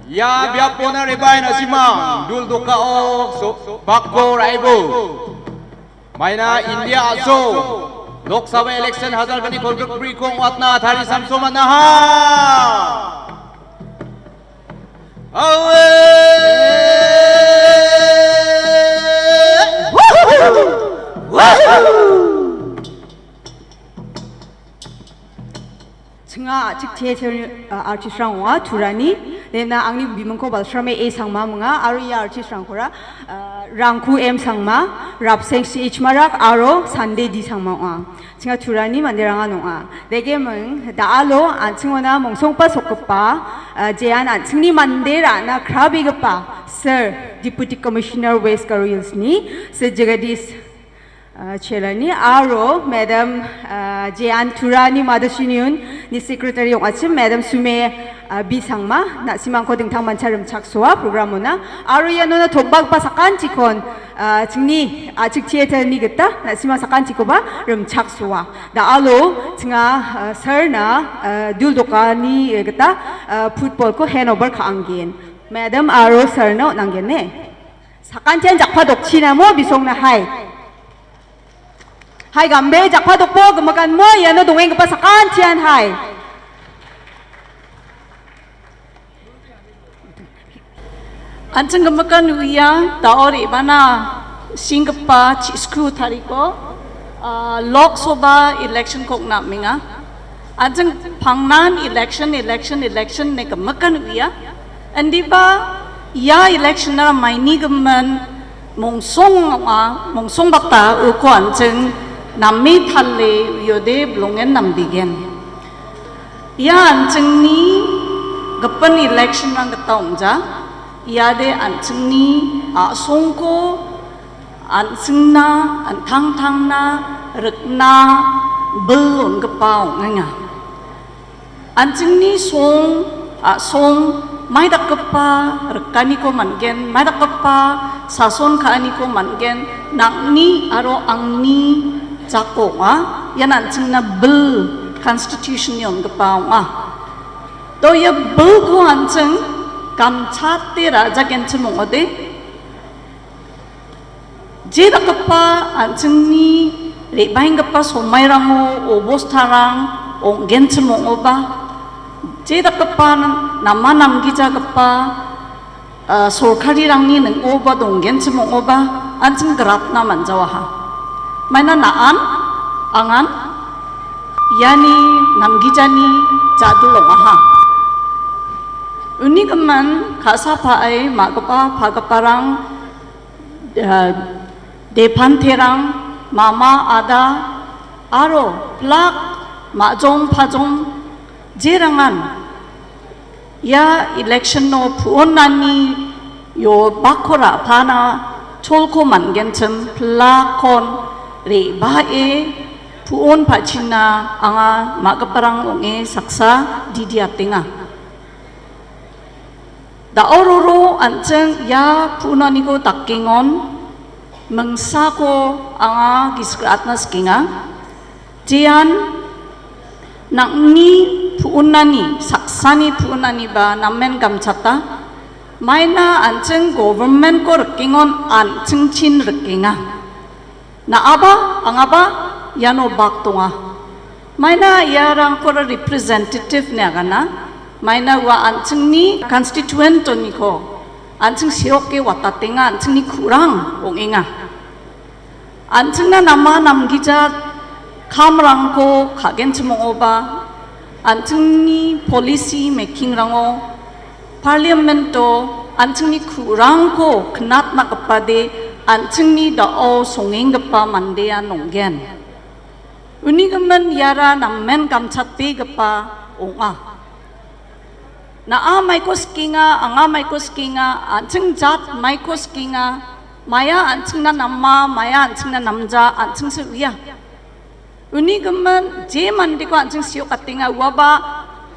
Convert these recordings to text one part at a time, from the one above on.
Ya biapona rebay na simang dul dukao bakko raibu. Maina India aso Lok Sabha election hazar gani kolgak pri kong watna thari samso manaha. Awe. Tengah cik theater artist rangwa Turani, dena angni bimangko balsrame e sangma mga aro ya artist rangkora rangku em sangma rapseng si ichmarak aro Sunday di sangma wa. Tengah Turani mandiranga nonga. Dege meng daalo anchingona mongsongpa sokpa jean anchingni mandera na krabi gapa Sir Deputy Commissioner West Karuyils ni Sir Jagadish Chelani aro Madam Jean Turani Madasiniun ni Secretary yung atsim Madam Sume Bisangma na simang ko dingtang mancharum chakswa programuna aro yano na togbag pa sakan chikon chingni chik theater ni gata na simang sakan chiko ba rum chakswa da alo chinga sir na duldoka ni gata football ko handover ka angin Madam aro sir na nanggen ne sakan chen jakpa dokchina mo bisong na hai Hai gambe jakpa dokpo gemakan mo yano dongeng kepa sakan cian hai. Anceng gemakan uya taori mana singkepa cisku tariko Lok Sabha election kok nak minga. Anceng pangnan election ne gemakan uya. Andi ba ya election na maini gemen mongsong bata uko anceng Nami thale yode blongen namdigen. Ya anceng ni gapan election rang ketong ja. Ya de anceng ni songko anceng na antang na rekna belon kepau nganga. Anceng ni song mai dak kepa rekani ko mangen mai dak kepa sason kaani ko mangen nakni aro angni Cako yan ancing na bill constitution yon kepaw to ya bill ko ancing kamchate raja kenche mongode jeda kepa ancing ni rebaing kepa somai rango obos tarang ong kenche mongoba jeda kepa nama namgija kepa sorkari rangni neng oba dong kenche mongoba ancing gerat na manjawaha Mana naan, angan, yani namgijani jadul maha. Uni keman kasa paai makapa pagaparang depan terang mama ada aro plak majong pajong jerangan ya election no puon nani yo bakora pana cholko mangencem plakon Re bae puon pacina anga magaparang onge saksa didiatinga. Da ororo anceng ya punani ko takkingon mengsako anga giskratna skinga. Jian nakni puonani saksani puonani ba namen gamchata. Maina anceng government ko rekkingon anceng chin rekkinga. Na angaba yano baktonga maina yarang kora representative ne agana maina wa ancing ni constituent ni ko ancing sioke watatenga ancing ni kurang ongenga ancing na nama namgija kamrang ko kagen chmongoba ancing ni policy making rango parliament to ancing ni kurang ko knat na kapade Ancing ni dao songeng gepa mandea nonggen. Uni gemen yara namen kamchatpi gepa onga. Na maiko skinga, anga maiko skinga, ancing jat maiko skinga, maya ancing na nama, maya ancing na namja, ancing sewiya. Uni gemen je mandi ko ancing siyo katinga waba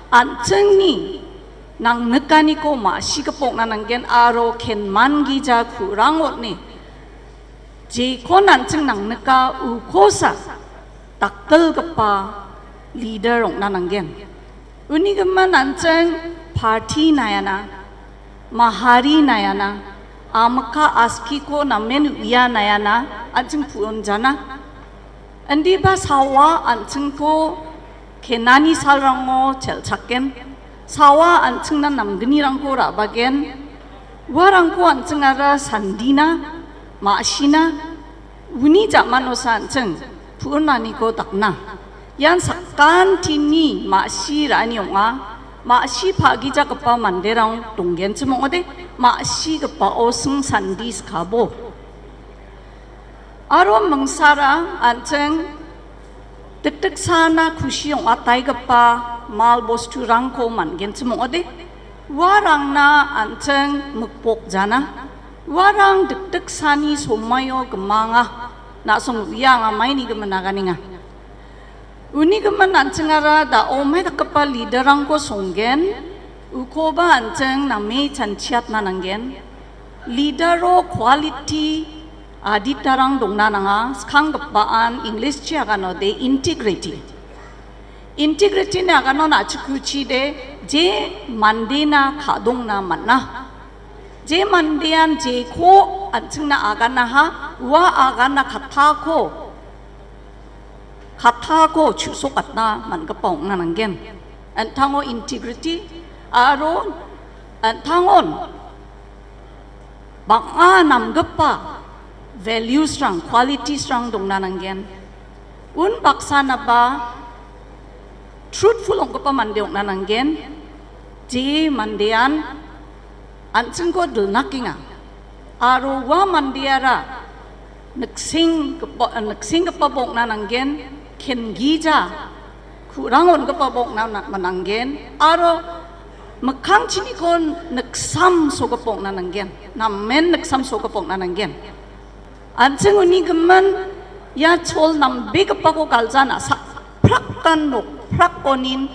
ancing ni nang nekani ko ma sikapok na nanggen aro ken mangi ja kurangot ni. Jekon ancing nang neka ukosa takkel kepa leader ong nananggen. Uni geman ancing party nayana, mahari nayana, amka aski ko namen uya nayana, anjing puon jana. Andi ba sawa anjing ko kenani salrango cel chaken, sawa anjing na namgni rangko rabagen, warangko anjing ara sandina, maashina, uni zaman osa anjing puon nani ko takna. Yan sakan tini maashi rani onga, maashi pagi ja kapa manderang tunggen cemongode, maashi kapa oseng sandis kabo. Aro mengsara anjeng tek sana kushi onga tai kapa mal bostu rangko mangen cemongode, warang na anjeng mukpok jana, warang tek sani somayo gemanga, na song uyang amai ni gemenaganinga. Uni keman anjeng ara da omai da kapa liderang ko songgen, ukoba anjeng nami canciat nananggen, lidero quality aditarang dong nananga, skang kepaan English cia kano de integrity. Integrity na kano na cukuci de, je mandena kadong na mana, je mandian je ko anjeng na agana ha, wa agana kata ko. Kata ko chusok at na man kapong nananggen. Ang tango integrity, aron, ang tangon, baka namgapa, values strong, quality strong dong nananggen. Un baksa na ba, truthful ang kapa mandeong nananggen, di mandean, anjeng ko dulnakinga, aro wa mandiara, nagsing kapabong nananggen, ken gija kurangon kapabok na mananggen aro makang chini kon nagsam so kapok nananggen namen nagsam so kapok nananggen anjeng uni geman ya chol nam be kapako kaljana sa prakkan nok prakonin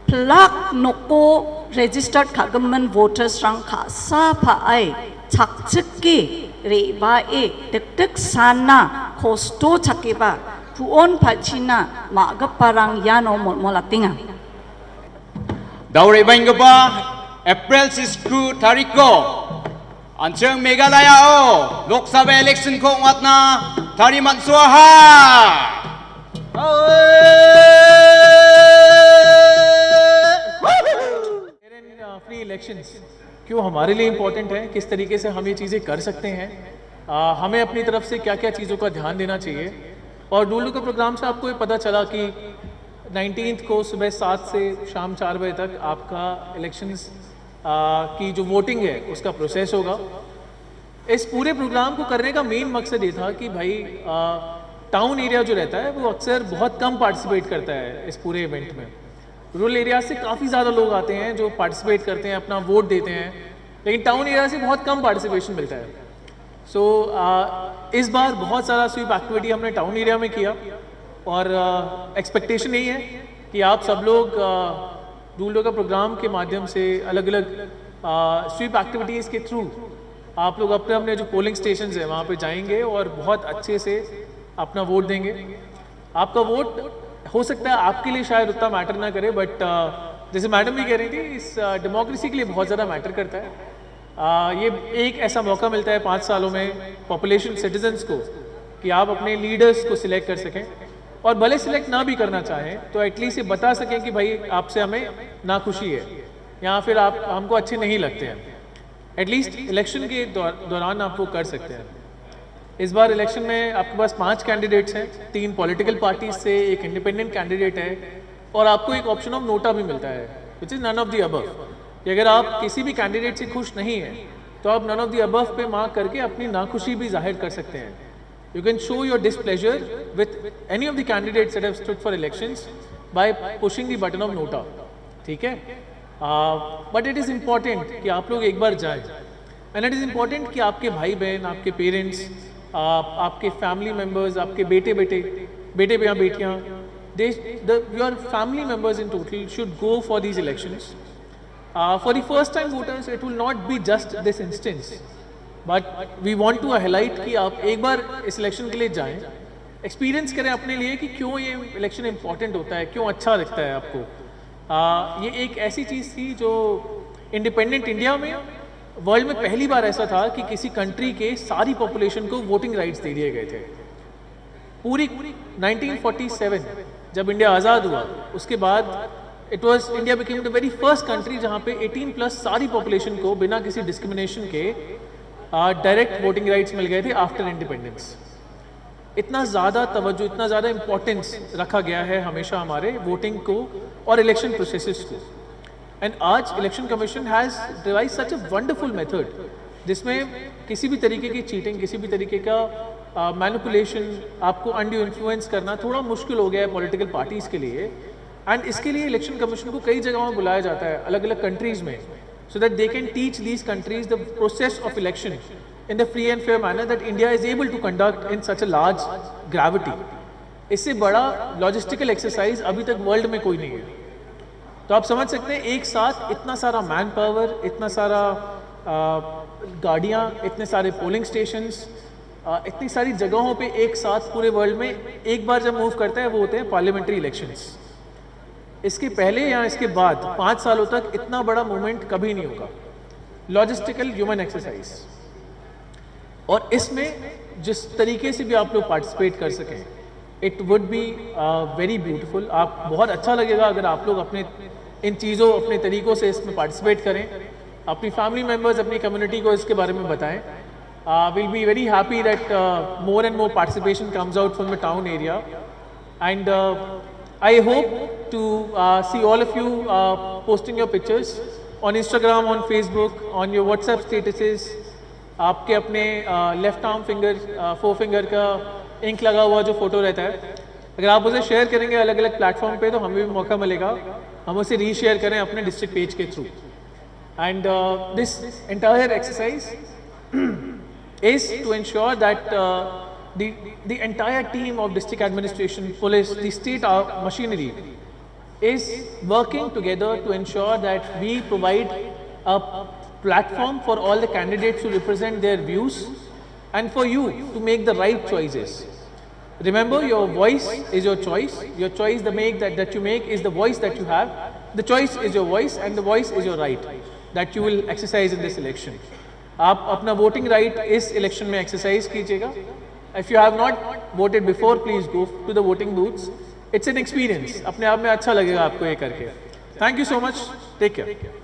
plak noko registered kagaman voters rang ka sa pa ai chakchiki re ba e tek sana kosto chakiba puon pachina magaparang yano molatinga. Daure Bangaba, April 6 Tariko, Anjeng Meghalaya o, Lok Sabha election ko ngatna, Tariman Swaha! Free elections क्यों हमारे लिए important है, किस तरीके से हम ये चीज़ें कर सकते हैं, हमें अपनी तरफ से क्या क्या चीज़ों का ध्यान देना चाहिए। और डूलू के प्रोग्राम से आपको ये पता चला कि 19th को सुबह 7 से शाम 4 बजे तक आपका इलेक्शंस की जो वोटिंग है उसका प्रोसेस होगा। इस पूरे प्रोग्राम को करने का मेन मकसद ये था कि भाई टाउन एरिया जो रहता है वो अक्सर बहुत कम पार्टिसिपेट करता है इस पूरे इवेंट में। रूरल एरिया से काफ़ी ज़्यादा लोग आते हैं जो पार्टिसिपेट करते हैं, अपना वोट देते हैं, लेकिन टाउन एरिया से बहुत कम पार्टिसिपेशन मिलता है। सो इस बार बहुत सारा स्वीप एक्टिविटी हमने टाउन एरिया में किया और एक्सपेक्टेशन यही है कि आप सब लोग डूलू का प्रोग्राम के माध्यम से अलग अलग स्वीप एक्टिविटीज़ के थ्रू आप लोग अपने अपने जो पोलिंग स्टेशन है वहाँ पे जाएंगे और बहुत अच्छे से अपना वोट देंगे। आपका वोट हो सकता है आपके लिए शायद उतना मैटर ना करे, बट जैसे मैडम भी कह रही थी, इस डेमोक्रेसी के लिए बहुत ज़्यादा मैटर करता है। ये एक ऐसा मौका मिलता है 5 सालों में पॉपुलेशन सिटीजन्स को कि आप अपने लीडर्स को सिलेक्ट कर सकें, और भले सिलेक्ट ना भी करना चाहें तो एटलीस्ट ये बता सकें कि भाई आपसे हमें नाखुशी है या फिर आप हमको अच्छे नहीं लगते हैं। एटलीस्ट इलेक्शन के दौरान आप वो कर सकते हैं। इस बार इलेक्शन में आपके पास 5 कैंडिडेट्स हैं, 3 पॉलिटिकल पार्टीज से, एक इंडिपेंडेंट कैंडिडेट है, और आपको एक ऑप्शन ऑफ नोटा भी मिलता है which is none of the above. कि अगर आप किसी भी कैंडिडेट से खुश नहीं हैं तो आप नन ऑफ द अबव पे मार्क करके अपनी नाखुशी भी जाहिर कर सकते हैं। You can show your displeasure with any of the candidates that have stood for elections bye pushing the button of NOTA, ठीक है। बट इट इज़ इम्पॉर्टेंट कि आप लोग एक बार जाएं, एंड इट इज़ इम्पॉर्टेंट कि आपके भाई बहन, आपके पेरेंट्स, आपके फैमिली मेम्बर्स, आपके बेटे या बेटियाँ, your family members in total should go for these elections. For the first time voters, it will not be just this instance, but we want to highlight कि आप एक बार इस इलेक्शन के लिए जाएं, एक्सपीरियंस करें अपने लिए कि क्यों ये इलेक्शन इंपॉर्टेंट होता है, क्यों अच्छा लगता है आपको। ये एक ऐसी चीज़ थी जो इंडिपेंडेंट इंडिया में वर्ल्ड में पहली बार ऐसा था कि किसी कंट्री के सारी पॉपुलेशन को वोटिंग राइट्स दे दिए गए थे। पूरी 1947 जब इंडिया आज़ाद हुआ उसके बाद India became the very first country जहाँ पे 18+ सारी पॉपुलेशन को बिना किसी डिस्क्रिमिनेशन के डायरेक्ट वोटिंग राइट्स मिल गए थे आफ्टर इंडिपेंडेंस। इतना ज़्यादा तवज्जो, इतना ज़्यादा इम्पोर्टेंस रखा गया है हमेशा हमारे वोटिंग को और इलेक्शन प्रोसेसेस को। एंड आज election commission has devise such a wonderful method जिसमें किसी भी तरीके की चीटिंग, किसी भी तरीके का मैनिपुलेशन, आपको अनड्यू इन्फ्लुएंस करना थोड़ा मुश्किल हो गया है पॉलिटिकल पार्टीज़ के लिए। एंड इसके लिए इलेक्शन कमीशन को कई जगहों में बुलाया जाता है अलग अलग कंट्रीज़ में, so that they can teach these countries the process of election in the free and fair manner that India is able to conduct in such a large gravity. इससे बड़ा लॉजिस्टिकल एक्सरसाइज अभी तक world में कोई नहीं है। तो आप समझ सकते हैं एक साथ इतना सारा मैन पावर, इतना सारा गाड़ियाँ, इतने सारे पोलिंग स्टेशंस, इतनी सारी जगहों पे एक साथ पूरे वर्ल्ड में एक बार जब मूव करता है वो होते हैं पार्लियामेंट्री इलेक्शंस। इसके पहले या इसके बाद 5 सालों तक इतना बड़ा मूवमेंट कभी नहीं होगा, लॉजिस्टिकल ह्यूमन एक्सरसाइज। और इसमें जिस तरीके से भी आप लोग पार्टिसिपेट कर सकें, it would be very beautiful. आप बहुत अच्छा लगेगा अगर आप लोग अपने इन चीज़ों, अपने तरीक़ों से इसमें पार्टिसिपेट करें, अपनी फैमिली मेम्बर्स, अपनी कम्युनिटी को इसके बारे में बताएं। Will be very happy that more and more participation comes out from the town area. And I hope to see all of you posting your pictures on Instagram, on Facebook, on your WhatsApp statuses. आपके अपने left arm finger, फोरफिंगर का ink लगा हुआ जो photo रहता है, अगर आप उसे शेयर करेंगे अलग अलग प्लेटफॉर्म पे तो हमें भी मौका मिलेगा हम उसे रीशेयर करें अपने डिस्ट्रिक्ट पेज के through. And this entire exercise is to ensure that the entire team of district administration, police, the state machinery is working together to ensure that we provide a platform for all the candidates to represent their views and for you to make the right choices. Remember, your voice is your choice. Your choice that you make is the voice that you have. The choice is your voice and the voice is your right that you will exercise in this election. आप अपना voting right इस election में exercise कीजिएगा। If you have not voted before, please go to the voting booths. It's an experience. अपने आप में अच्छा लगेगा आपको ये करके। Thank you so much. Take care.